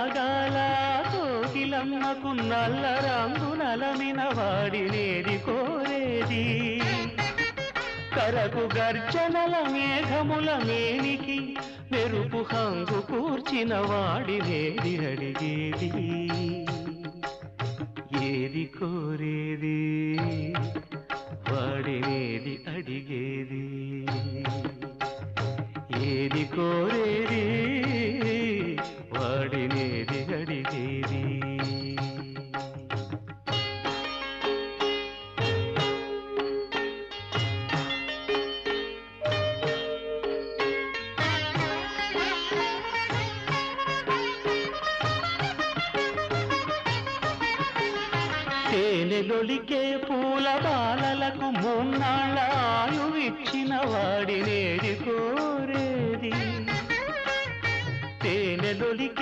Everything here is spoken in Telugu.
రాగాల కోకిలమ్మకు నల్ల రంగు నలమిన వాడినేది కోరేది కరకు గర్జనల మేఘముల మేనికి మెరుపు హంగు కూర్చిన వాడినేది అడిగేది ఏది కోరేది వాడినేది అడిగేది ఏది కోరేది వాడినేది అడిగేది తేనెలొలికే పూల బాలలకు మూన్నాళ్ళ ఆయువిచ్చిన వాడినేది కోరేది తేనెలొలికే